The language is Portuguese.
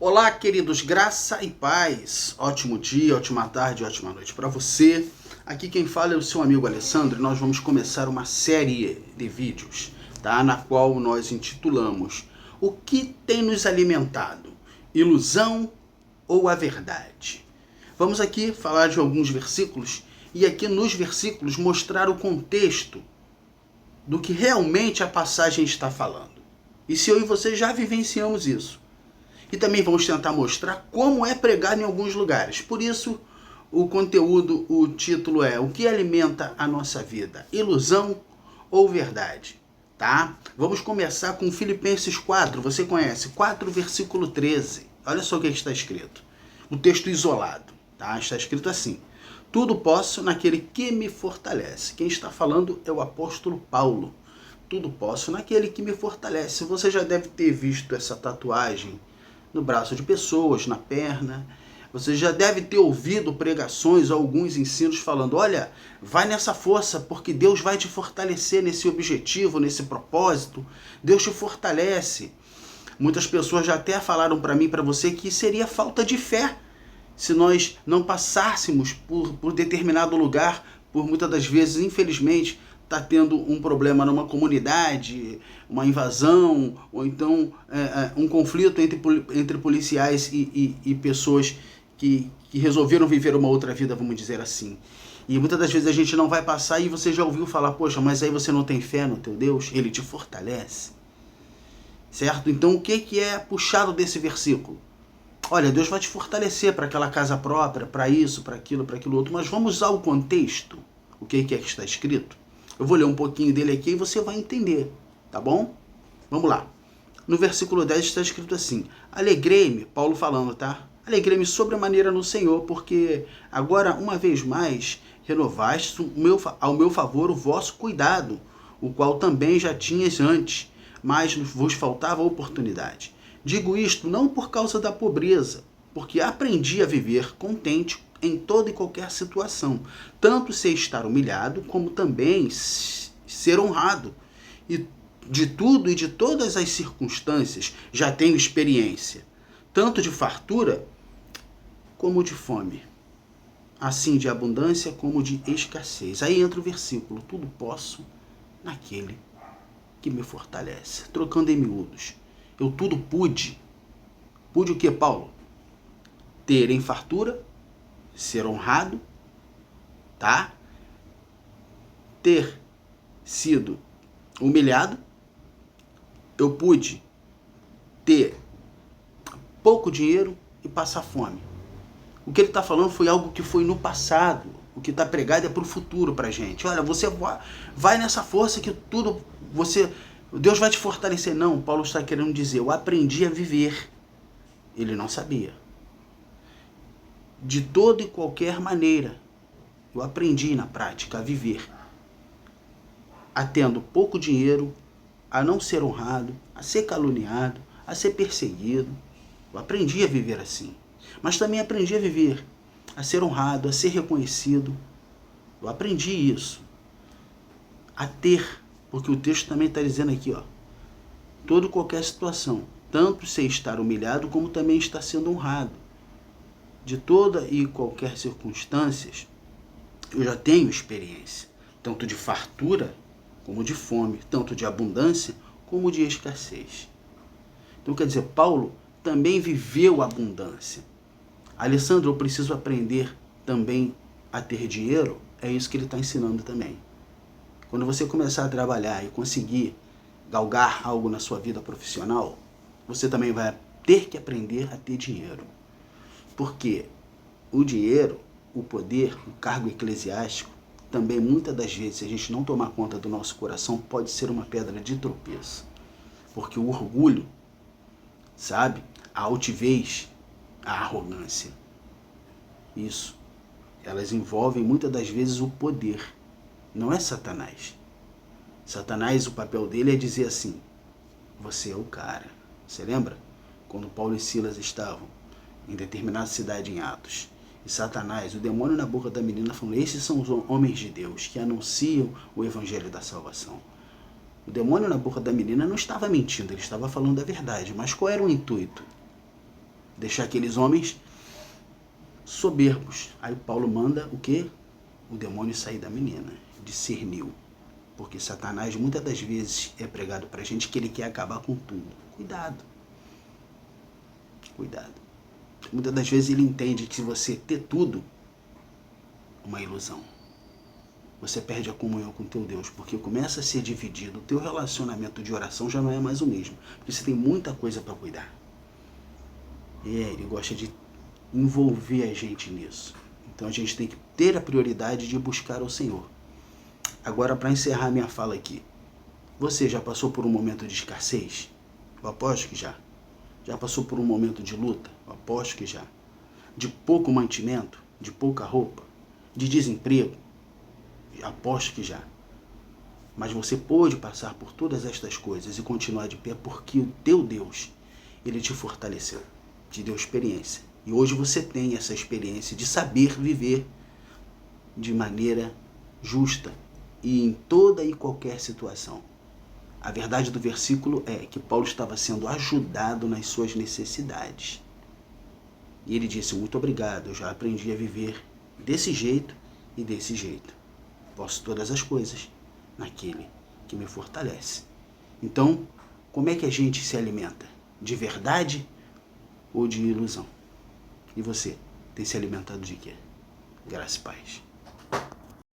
Olá, queridos, graça e paz. Ótimo dia, ótima tarde, ótima noite para você. Aqui quem fala é o seu amigo Alessandro e nós vamos começar uma série de vídeos, tá? Na qual nós intitulamos O que tem nos alimentado? Ilusão ou a verdade? Vamos aqui falar de alguns versículos e aqui nos versículos mostrar o contexto do que realmente a passagem está falando. E se eu e você já vivenciamos isso. E também vamos tentar mostrar como é pregado em alguns lugares. Por isso, o conteúdo, o título é O que alimenta a nossa vida? Ilusão ou verdade? Tá? Vamos começar com Filipenses 4, você conhece? 4, versículo 13. Olha só o que está escrito. O texto isolado, tá? Está escrito assim: tudo posso naquele que me fortalece. Quem está falando é o apóstolo Paulo. Tudo posso naquele que me fortalece. Você já deve ter visto essa tatuagem no braço de pessoas, na perna. Você já deve ter ouvido pregações ou alguns ensinos falando: olha, vai nessa força, porque Deus vai te fortalecer nesse objetivo, nesse propósito. Deus te fortalece. Muitas pessoas já até falaram para mim e para você que seria falta de fé se nós não passássemos por determinado lugar, por muitas das vezes, infelizmente, está tendo um problema numa comunidade, uma invasão, ou então um conflito entre policiais e pessoas que resolveram viver uma outra vida, vamos dizer assim. E muitas das vezes a gente não vai passar e você já ouviu falar: poxa, mas aí você não tem fé no teu Deus? Ele te fortalece. Certo? Então o que é puxado desse versículo? Olha, Deus vai te fortalecer para aquela casa própria, para isso, para aquilo outro. Mas vamos usar o contexto, o que é que está escrito? Eu vou ler um pouquinho dele aqui e você vai entender, tá bom? Vamos lá. No versículo 10 está escrito assim: alegrei-me, Paulo falando, tá? Alegrei-me sobremaneira no Senhor, porque agora, uma vez mais, renovaste ao meu favor o vosso cuidado, o qual também já tinhas antes, mas vos faltava oportunidade. Digo isto não por causa da pobreza, porque aprendi a viver contente em toda e qualquer situação, tanto sei estar humilhado, como também ser honrado. E de tudo e de todas as circunstâncias já tenho experiência, tanto de fartura como de fome, assim de abundância como de escassez. Aí entra o versículo: tudo posso naquele que me fortalece. Trocando em miúdos, eu tudo pude. Pude o que, Paulo? Ter em fartura, ser honrado, tá? Ter sido humilhado. Eu pude ter pouco dinheiro e passar fome. O que ele está falando foi algo que foi no passado. O que está pregado é para o futuro para a gente. Olha, você vai nessa força que tudo Deus vai te fortalecer. Não, Paulo está querendo dizer: eu aprendi a viver. Ele não sabia. De toda e qualquer maneira, eu aprendi na prática a viver. A tendo pouco dinheiro, a não ser honrado, a ser caluniado, a ser perseguido. Eu aprendi a viver assim. Mas também aprendi a viver, a ser honrado, a ser reconhecido. Eu aprendi isso. A ter, porque o texto também está dizendo aqui, ó, toda e qualquer situação, tanto sei estar humilhado como também estar sendo honrado. De toda e qualquer circunstâncias, eu já tenho experiência, tanto de fartura como de fome, tanto de abundância como de escassez. Então quer dizer, Paulo também viveu a abundância. Alessandro, eu preciso aprender também a ter dinheiro? É isso que ele está ensinando também. Quando você começar a trabalhar e conseguir galgar algo na sua vida profissional, você também vai ter que aprender a ter dinheiro. Porque o dinheiro, o poder, o cargo eclesiástico, também muitas das vezes, se a gente não tomar conta do nosso coração, pode ser uma pedra de tropeço. Porque o orgulho, sabe? A altivez, a arrogância, isso, elas envolvem muitas das vezes o poder. Não é Satanás. Satanás, o papel dele é dizer assim: você é o cara. Você lembra? Quando Paulo e Silas estavam em determinada cidade em Atos, e Satanás, o demônio na boca da menina, falando: esses são os homens de Deus que anunciam o evangelho da salvação. O demônio na boca da menina não estava mentindo, ele estava falando a verdade. Mas qual era o intuito? deixar aqueles homens soberbos. Aí Paulo manda o quê? O demônio sair da menina, discerniu. Porque Satanás muitas das vezes é pregado pra gente que ele quer acabar com tudo. Cuidado. Cuidado. Muitas das vezes ele entende que se você ter tudo, uma ilusão. Você perde a comunhão com o teu Deus, porque começa a ser dividido. O teu relacionamento de oração já não é mais o mesmo, porque você tem muita coisa para cuidar. Ele gosta de envolver a gente nisso. Então a gente tem que ter a prioridade de buscar o Senhor. Agora, para encerrar minha fala aqui, você já passou por um momento de escassez? Eu aposto que já. Já passou por um momento de luta? Eu aposto que já. De pouco mantimento? De pouca roupa? De desemprego? Aposto que já. Mas você pôde passar por todas estas coisas e continuar de pé porque o teu Deus, ele te fortaleceu, te deu experiência. E hoje você tem essa experiência de saber viver de maneira justa e em toda e qualquer situação. A verdade do versículo é que Paulo estava sendo ajudado nas suas necessidades. E ele disse: muito obrigado, eu já aprendi a viver desse jeito e desse jeito. Posso todas as coisas naquele que me fortalece. Então, como é que a gente se alimenta? De verdade ou de ilusão? E você, tem se alimentado de quê? Graça e paz.